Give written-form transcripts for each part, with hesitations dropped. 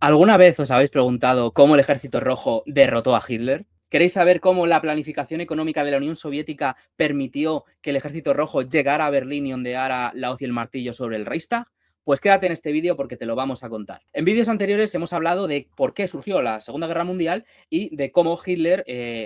¿Alguna vez os habéis preguntado cómo el Ejército Rojo derrotó a Hitler? ¿Queréis saber cómo la planificación económica de la Unión Soviética permitió que el Ejército Rojo llegara a Berlín y ondeara la hoz y el martillo sobre el Reichstag? Pues quédate en este vídeo porque te lo vamos a contar. En vídeos anteriores hemos hablado de por qué surgió la Segunda Guerra Mundial y de cómo Hitler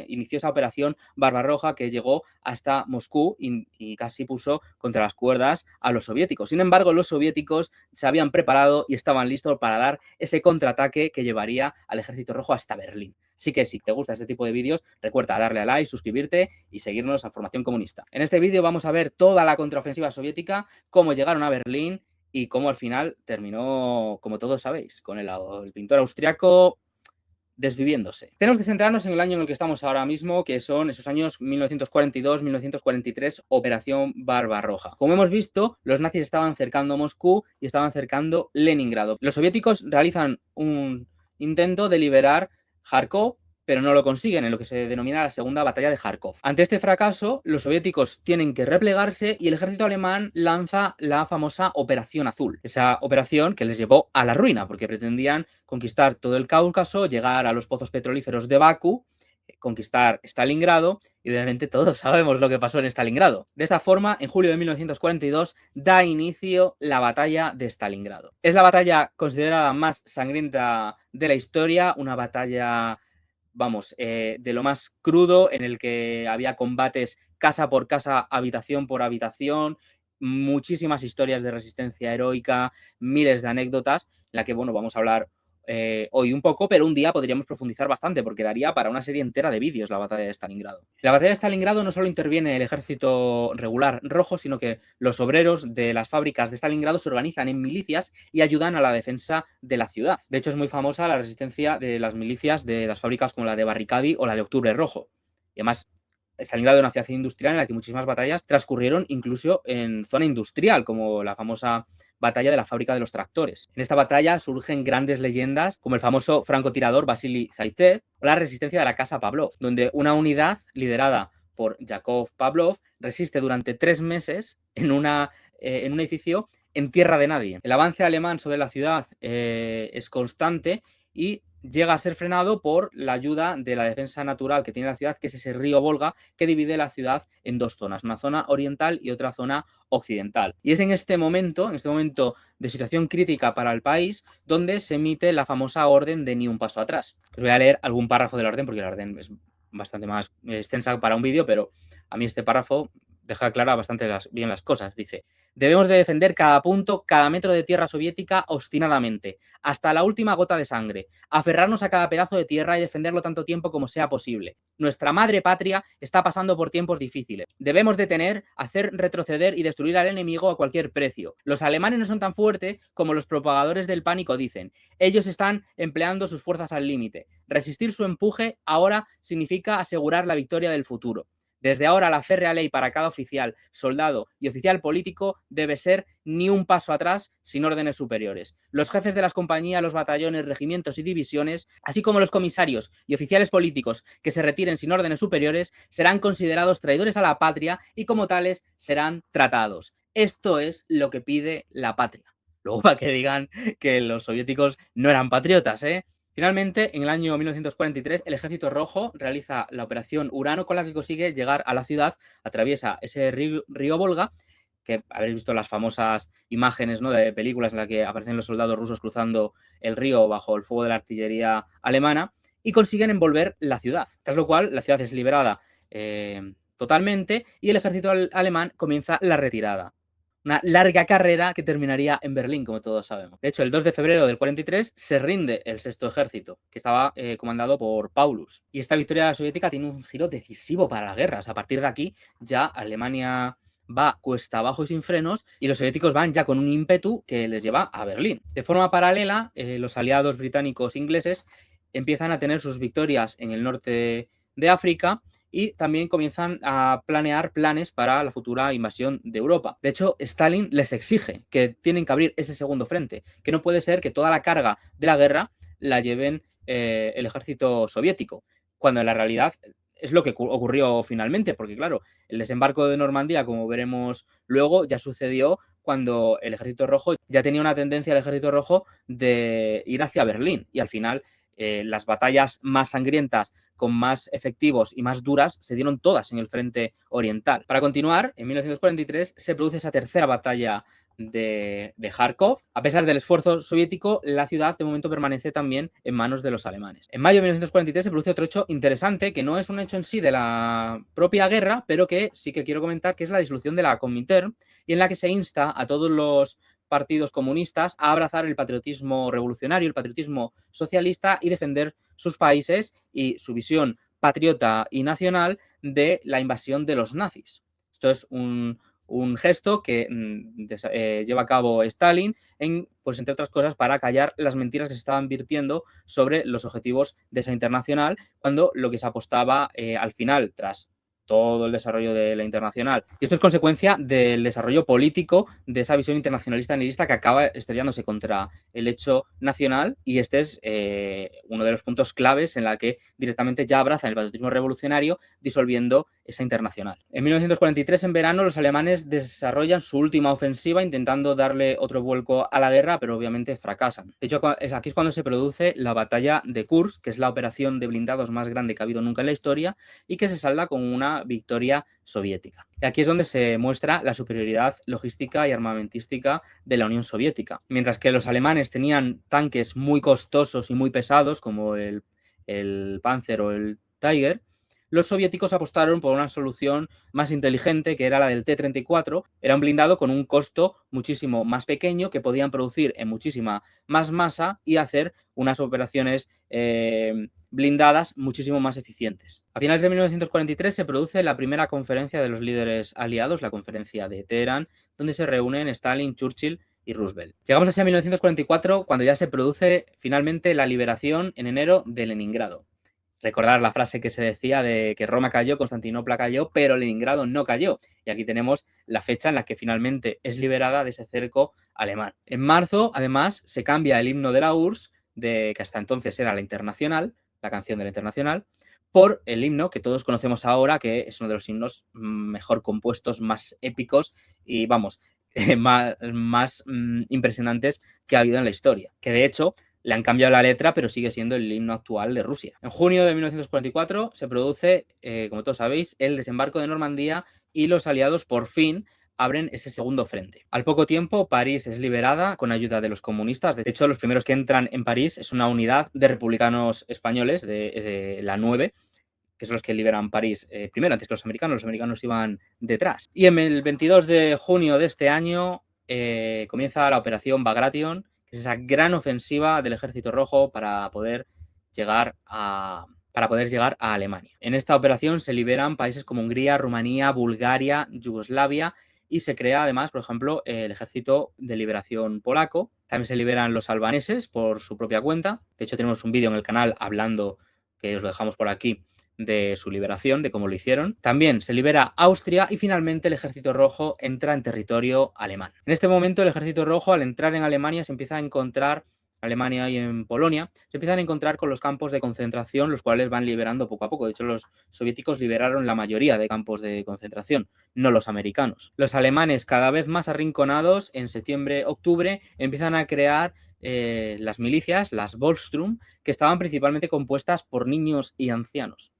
inició esa operación Barbarroja que llegó hasta Moscú y casi puso contra las cuerdas a los soviéticos. Sin embargo, los soviéticos se habían preparado y estaban listos para dar ese contraataque que llevaría al Ejército Rojo hasta Berlín. Así que si te gusta este tipo de vídeos, recuerda darle a like, suscribirte y seguirnos a Formación Comunista. En este vídeo vamos a ver toda la contraofensiva soviética, cómo llegaron a Berlín y cómo al final terminó, como todos sabéis, con el pintor austriaco desviviéndose. Tenemos que centrarnos en el año en el que estamos ahora mismo, que son esos años 1942-1943, Operación Barbarroja. Como hemos visto, los nazis estaban cercando Moscú y estaban cercando Leningrado. Los soviéticos realizan un intento de liberar Kharkov, pero no lo consiguen en lo que se denomina la Segunda Batalla de Kharkov. Ante este fracaso, los soviéticos tienen que replegarse y el ejército alemán lanza la famosa Operación Azul. Esa operación que les llevó a la ruina, porque pretendían conquistar todo el Cáucaso, llegar a los pozos petrolíferos de Bakú, conquistar Stalingrado, y obviamente todos sabemos lo que pasó en Stalingrado. De esta forma, en julio de 1942 da inicio la batalla de Stalingrado. Es la batalla considerada más sangrienta de la historia, una batalla, vamos, de lo más crudo, en el que había combates casa por casa, habitación por habitación, muchísimas historias de resistencia heroica, miles de anécdotas, en la que, bueno, vamos a hablar hoy un poco, pero un día podríamos profundizar bastante, porque daría para una serie entera de vídeos la batalla de Stalingrado. En la batalla de Stalingrado no solo interviene el ejército regular rojo, sino que los obreros de las fábricas de Stalingrado se organizan en milicias y ayudan a la defensa de la ciudad. De hecho, es muy famosa la resistencia de las milicias de las fábricas como la de Barricadi o la de Octubre Rojo. Y además, Stalingrado era una ciudad industrial en la que muchísimas batallas transcurrieron incluso en zona industrial, como la famosa batalla de la fábrica de los tractores. En esta batalla surgen grandes leyendas como el famoso francotirador Vasily Zaitev o la resistencia de la Casa Pavlov, donde una unidad liderada por Yakov Pavlov resiste durante 3 meses en un edificio en tierra de nadie. El avance alemán sobre la ciudad es constante y llega a ser frenado por la ayuda de la defensa natural que tiene la ciudad, que es ese río Volga, que divide la ciudad en dos zonas, una zona oriental y otra zona occidental. Y es en este momento de situación crítica para el país, donde se emite la famosa orden de ni un paso atrás. Os voy a leer algún párrafo de la orden, porque la orden es bastante más extensa para un vídeo, pero a mí este párrafo deja claras bastante bien las cosas. Dice: debemos de defender cada punto, cada metro de tierra soviética obstinadamente, hasta la última gota de sangre, aferrarnos a cada pedazo de tierra y defenderlo tanto tiempo como sea posible. Nuestra madre patria está pasando por tiempos difíciles. Debemos detener, hacer retroceder y destruir al enemigo a cualquier precio. Los alemanes no son tan fuertes como los propagadores del pánico dicen. Ellos están empleando sus fuerzas al límite. Resistir su empuje ahora significa asegurar la victoria del futuro. Desde ahora, la férrea ley para cada oficial, soldado y oficial político debe ser ni un paso atrás sin órdenes superiores. Los jefes de las compañías, los batallones, regimientos y divisiones, así como los comisarios y oficiales políticos que se retiren sin órdenes superiores, serán considerados traidores a la patria y como tales serán tratados. Esto es lo que pide la patria. Luego, para que digan que los soviéticos no eran patriotas, ¿eh? Finalmente, en el año 1943, el Ejército Rojo realiza la Operación Urano, con la que consigue llegar a la ciudad, atraviesa ese río Volga, que habréis visto las famosas imágenes, ¿no?, de películas en las que aparecen los soldados rusos cruzando el río bajo el fuego de la artillería alemana, y consiguen envolver la ciudad, tras lo cual la ciudad es liberada totalmente y el ejército alemán comienza la retirada. Una larga carrera que terminaría en Berlín, como todos sabemos. De hecho, el 2 de febrero del 43 se rinde el sexto ejército, que estaba comandado por Paulus. Y esta victoria soviética tiene un giro decisivo para la guerra. O sea, a partir de aquí ya Alemania va cuesta abajo y sin frenos, y los soviéticos van ya con un ímpetu que les lleva a Berlín. De forma paralela, los aliados británicos e ingleses empiezan a tener sus victorias en el norte de África, y también comienzan a planear planes para la futura invasión de Europa. De hecho, Stalin les exige que tienen que abrir ese segundo frente, que no puede ser que toda la carga de la guerra la lleven el ejército soviético, cuando en la realidad es lo que ocurrió finalmente, porque claro, el desembarco de Normandía, como veremos luego, ya sucedió cuando el Ejército Rojo ya tenía una tendencia, el Ejército Rojo, de ir hacia Berlín, y al final las batallas más sangrientas, con más efectivos y más duras, se dieron todas en el frente oriental. Para continuar, en 1943 se produce esa tercera batalla de Kharkov. A pesar del esfuerzo soviético, la ciudad de momento permanece también en manos de los alemanes. En mayo de 1943 se produce otro hecho interesante, que no es un hecho en sí de la propia guerra, pero que sí que quiero comentar, que es la disolución de la Comintern, y en la que se insta a todos los partidos comunistas a abrazar el patriotismo revolucionario, el patriotismo socialista, y defender sus países y su visión patriota y nacional de la invasión de los nazis. Esto es un gesto que lleva a cabo Stalin, pues entre otras cosas, para callar las mentiras que se estaban virtiendo sobre los objetivos de esa internacional, cuando lo que se apostaba al final, tras todo el desarrollo de la internacional. Y esto es consecuencia del desarrollo político de esa visión internacionalista nihilista que acaba estrellándose contra el hecho nacional, y este es uno de los puntos claves en la que directamente ya abrazan el patriotismo revolucionario, disolviendo esa internacional. En 1943, en verano, los alemanes desarrollan su última ofensiva intentando darle otro vuelco a la guerra, pero obviamente fracasan. De hecho, aquí es cuando se produce la batalla de Kursk, que es la operación de blindados más grande que ha habido nunca en la historia, y que se salda con una victoria soviética. Y aquí es donde se muestra la superioridad logística y armamentística de la Unión Soviética. Mientras que los alemanes tenían tanques muy costosos y muy pesados, como el Panzer o el Tiger, los soviéticos apostaron por una solución más inteligente, que era la del T-34. Era un blindado con un costo muchísimo más pequeño, que podían producir en muchísima más masa y hacer unas operaciones blindadas muchísimo más eficientes. A finales de 1943 se produce la primera conferencia de los líderes aliados, la conferencia de Teherán, donde se reúnen Stalin, Churchill y Roosevelt. Llegamos así a 1944, cuando ya se produce finalmente la liberación en enero de Leningrado. Recordar la frase que se decía de que Roma cayó, Constantinopla cayó, pero Leningrado no cayó. Y aquí tenemos la fecha en la que finalmente es liberada de ese cerco alemán. En marzo, además, se cambia el himno de la URSS, que hasta entonces era la Internacional, la canción de la Internacional, por el himno que todos conocemos ahora, que es uno de los himnos mejor compuestos, más épicos y, vamos, más impresionantes que ha habido en la historia. Que de hecho le han cambiado la letra, pero sigue siendo el himno actual de Rusia. En junio de 1944 se produce, como todos sabéis, el desembarco de Normandía, y los aliados por fin abren ese segundo frente. Al poco tiempo, París es liberada con ayuda de los comunistas. De hecho, los primeros que entran en París es una unidad de republicanos españoles, de la 9, que son los que liberan París primero, antes que los americanos iban detrás. Y en el 22 de junio de este año comienza la operación Bagration, que es esa gran ofensiva del Ejército Rojo para poder llegar a Alemania. En esta operación se liberan países como Hungría, Rumanía, Bulgaria, Yugoslavia, y se crea además, por ejemplo, el Ejército de Liberación Polaco. También se liberan los albaneses por su propia cuenta. De hecho, tenemos un vídeo en el canal hablando, que os lo dejamos por aquí, de su liberación, de cómo lo hicieron. También se libera Austria, y finalmente el Ejército Rojo entra en territorio alemán. En este momento el Ejército Rojo, al entrar en Alemania, se empieza a encontrar, Alemania y en Polonia, se empiezan a encontrar con los campos de concentración, los cuales van liberando poco a poco. De hecho, los soviéticos liberaron la mayoría de campos de concentración, no los americanos. Los alemanes, cada vez más arrinconados, en septiembre, octubre, empiezan a crear las milicias, las Volkssturm, que estaban principalmente compuestas por niños y ancianos.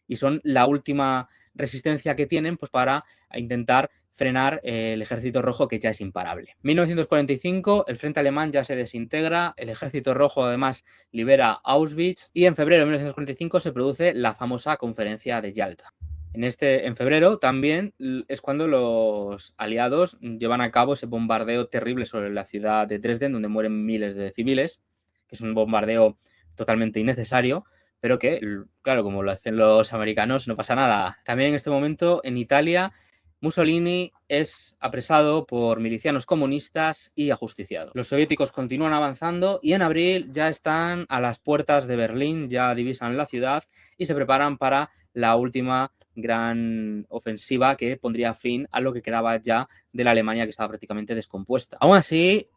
Y son la última resistencia que tienen, pues, para intentar frenar el Ejército Rojo, que ya es imparable. En 1945 el frente alemán ya se desintegra, el Ejército Rojo además libera Auschwitz, y en febrero de 1945 se produce la famosa conferencia de Yalta. En febrero también es cuando los aliados llevan a cabo ese bombardeo terrible sobre la ciudad de Dresden, donde mueren miles de civiles, que es un bombardeo totalmente innecesario, pero que, claro, como lo hacen los americanos, no pasa nada. También en este momento, en Italia, Mussolini es apresado por milicianos comunistas y ajusticiado. Los soviéticos continúan avanzando, y en abril ya están a las puertas de Berlín, ya divisan la ciudad y se preparan para la última gran ofensiva que pondría fin a lo que quedaba ya de la Alemania, que estaba prácticamente descompuesta. Aún así,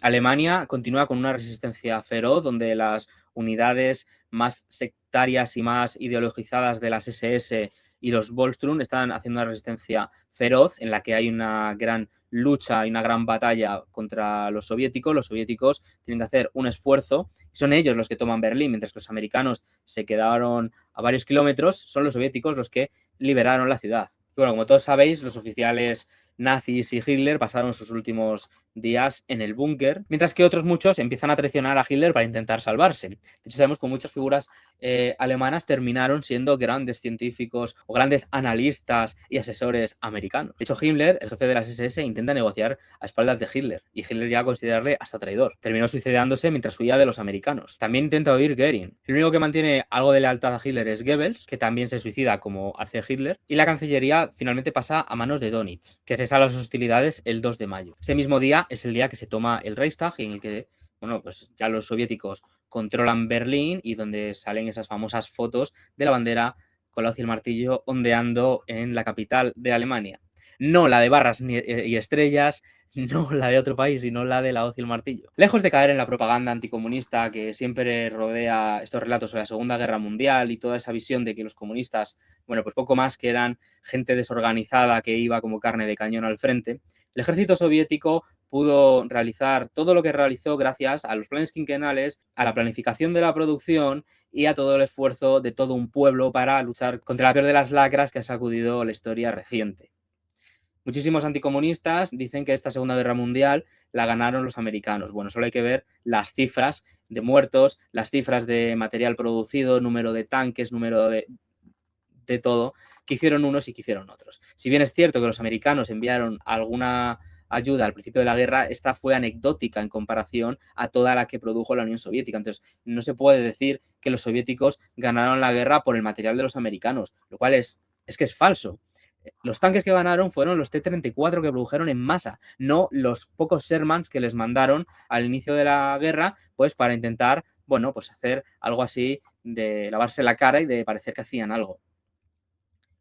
Alemania continúa con una resistencia feroz, donde las unidades más sectarias y más ideologizadas de las SS y los Volkssturm están haciendo una resistencia feroz en la que hay una gran lucha y una gran batalla contra los soviéticos. Los soviéticos tienen que hacer un esfuerzo y son ellos los que toman Berlín, mientras que los americanos se quedaron a varios kilómetros. Son los soviéticos los que liberaron la ciudad. Y bueno, como todos sabéis, los oficiales nazis y Hitler pasaron sus últimos días en el búnker, mientras que otros muchos empiezan a traicionar a Hitler para intentar salvarse. De hecho, sabemos que muchas figuras alemanas terminaron siendo grandes científicos o grandes analistas y asesores americanos. De hecho, Himmler, el jefe de las SS, intenta negociar a espaldas de Hitler y Hitler llega a considerarle hasta traidor. Terminó suicidándose mientras huía de los americanos. También intenta huir Goering. El único que mantiene algo de lealtad a Hitler es Goebbels, que también se suicida como hace Hitler, y la Cancillería finalmente pasa a manos de Dönitz, que cesa las hostilidades el 2 de mayo. Ese mismo día es el día que se toma el Reichstag y en el que, bueno, pues ya los soviéticos controlan Berlín y donde salen esas famosas fotos de la bandera con la hoz y el martillo ondeando en la capital de Alemania. No la de barras y estrellas, no la de otro país, sino la de la hoz y el martillo. Lejos de caer en la propaganda anticomunista que siempre rodea estos relatos sobre la Segunda Guerra Mundial y toda esa visión de que los comunistas, bueno, pues poco más que eran gente desorganizada que iba como carne de cañón al frente, el ejército soviético pudo realizar todo lo que realizó gracias a los planes quinquenales, a la planificación de la producción y a todo el esfuerzo de todo un pueblo para luchar contra la peor de las lacras que ha sacudido la historia reciente. Muchísimos anticomunistas dicen que esta Segunda Guerra Mundial la ganaron los americanos. Bueno, solo hay que ver las cifras de muertos, las cifras de material producido, número de tanques, número de todo, que hicieron unos y que hicieron otros. Si bien es cierto que los americanos enviaron alguna ayuda al principio de la guerra, esta fue anecdótica en comparación a toda la que produjo la Unión Soviética. Entonces, no se puede decir que los soviéticos ganaron la guerra por el material de los americanos, lo cual es que es falso. Los tanques que ganaron fueron los T-34 que produjeron en masa, no los pocos Shermans que les mandaron al inicio de la guerra, pues para intentar, bueno, pues hacer algo así de lavarse la cara y de parecer que hacían algo.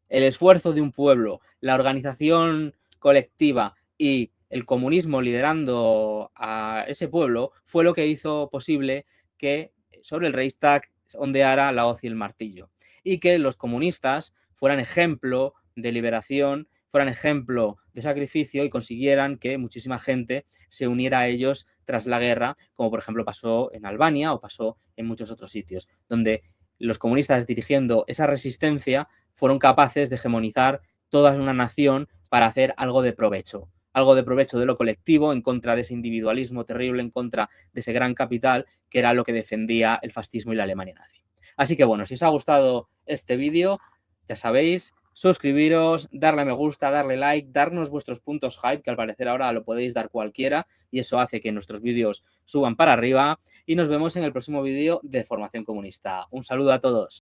El esfuerzo de un pueblo, la organización colectiva y el comunismo liderando a ese pueblo fue lo que hizo posible que sobre el Reichstag ondeara la hoz y el martillo y que los comunistas fueran ejemplo de liberación, fueran ejemplo de sacrificio y consiguieran que muchísima gente se uniera a ellos tras la guerra, como por ejemplo pasó en Albania o pasó en muchos otros sitios, donde los comunistas dirigiendo esa resistencia fueron capaces de hegemonizar toda una nación para hacer algo de provecho de lo colectivo en contra de ese individualismo terrible, en contra de ese gran capital que era lo que defendía el fascismo y la Alemania nazi. Así que bueno, si os ha gustado este vídeo, ya sabéis, suscribiros, darle a me gusta, darle like, darnos vuestros puntos hype, que al parecer ahora lo podéis dar cualquiera y eso hace que nuestros vídeos suban para arriba y nos vemos en el próximo vídeo de Formación Comunista. Un saludo a todos.